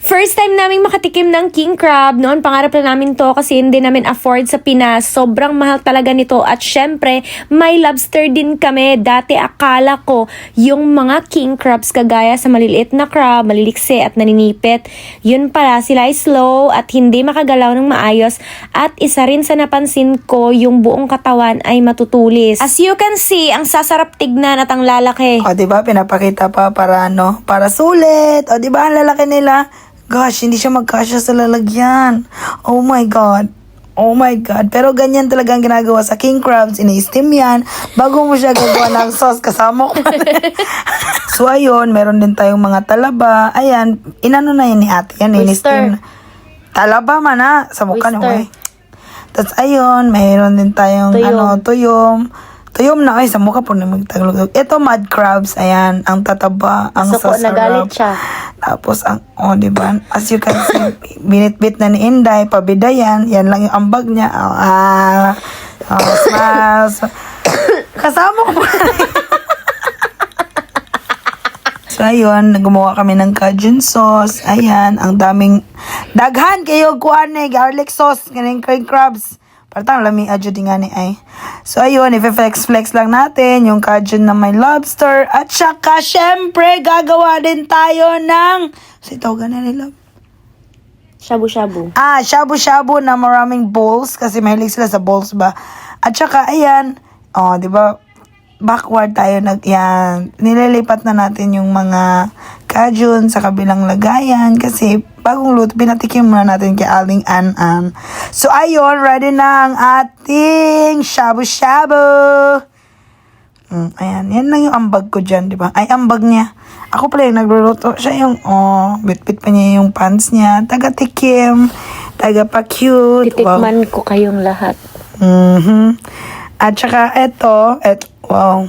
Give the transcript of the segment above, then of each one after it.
First time naming makatikim ng king crab. Noon, pangarap lang namin to kasi hindi namin afford sa Pinas. Sobrang mahal talaga nito. At syempre, may lobster din kami. Dati akala ko yung mga king crabs kagaya sa maliliit na crab, maliliksi at naninipit. Yun pala, sila ay slow at hindi makagalaw ng maayos. At isa rin sa napansin ko, yung buong katawan ay matutulis. As you can see, ang sasarap tignan at ang lalaki. O, diba? Pinapakita pa para ano? Para sulit. O, diba? Ang lalaki nila. Gosh, hindi siya magkasya sa lalagyan. Oh my God. Oh my God. Pero ganyan talaga ang ginagawa sa king crabs. Ini-steam yan. Bago mo siya gagawa ng sauce, kasama ko. So, ayun. Meron din tayong mga talaba. Ayan. Inano na yun ni ate. Yan, ini-steam. Talaba man ha. Sa mukha niyo. Okay. Tapos, ayun. Mayroon din tayong tuyom. Tuyom na, ay, sa mukha po na magtaglog. Ito, mud crabs, ayan, ang tataba, ang So, sasarap. nagalit siya. Tapos, diba, as you can see, binit-bit na ni Inday, pabida yan lang yung ambag niya. Smiles. Kasama ko pa. So, ayun, gumawa kami ng Cajun sauce. Ayan, ang daming, daghan kayo, garlic sauce, ganing king crabs. Partang lami adyo din nga ni ay. So ayun, i-flex lang natin yung Cajun na may lobster. At saka, syempre, gagawa din tayo ng... Kasi tawag na nila. Shabu-shabu. Shabu-shabu na maraming bowls. Kasi mahilig sila sa bowls ba. At saka, ayan. Di ba? Backward tayo. Yan. Nililipat na natin yung mga Cajun sa kabilang lagayan. Kasi bagong luto, pinatikim muna natin kay Aling An-An. So, ayun, ready na ang ating shabu-shabu. Ayan, yan lang yung ambag ko dyan, di ba? Ay, ambag niya. Ako pala yung nagluluto. Siya yung, bit-bit pa niya yung pants niya. Taga-tikim, taga-pa-cute. Titikman ko kayong lahat. At saka, wow,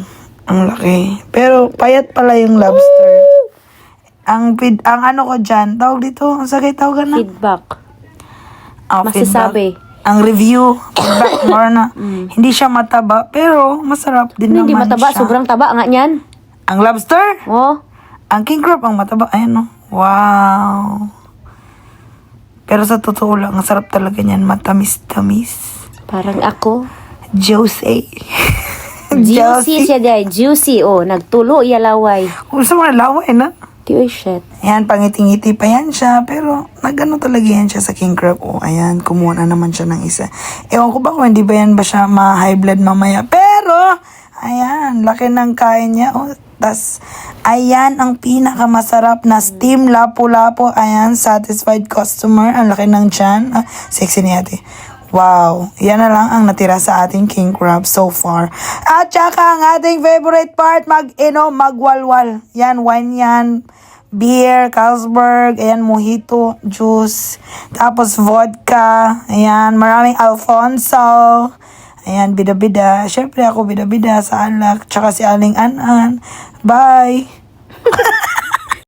ang laki. Pero, payat pala yung lobster. Ang ano ko dyan, tawag dito, ang sakit tawagan na. Feedback. Masasabi. Ang review, feedback more na. Hindi siya mataba, pero masarap din naman Hindi mataba, siya. sobrang taba nga niyan. Ang lobster? Oh. Ang king crab, ang mataba. Ayan o. Wow. Pero sa totoo lang, ang sarap talaga niyan. Matamis-tamis. Parang ako. Juicy. Juicy siya day. Juicy, nagtulo yalaway. Kung sa mga laway na. Tiyo shit. Ayan, pangiti-ngiti pa yan siya. Pero, nagano talaga yan siya sa king crab. Ayan, kumuha na naman siya ng isa. Ewan ko ba kung hindi ba yan ba siya ma-high blood mamaya. Pero, ayan, laki ng kain niya. Tas, ayan, ang pinakamasarap na steam lapu-lapu. Ayan, satisfied customer. Ang laki ng tiyan. Sexy ni ate. Wow, yan na lang ang natira sa ating king crab so far. At saka ang ating favorite part, magwalwal. Yan, wine yan. Beer, Carlsberg, ayan, mojito, juice. Tapos vodka, ayan, maraming Alfonso. Ayan, bida-bida. Syempre ako bida-bida sa alak. Tsaka si Aling An-An. Bye!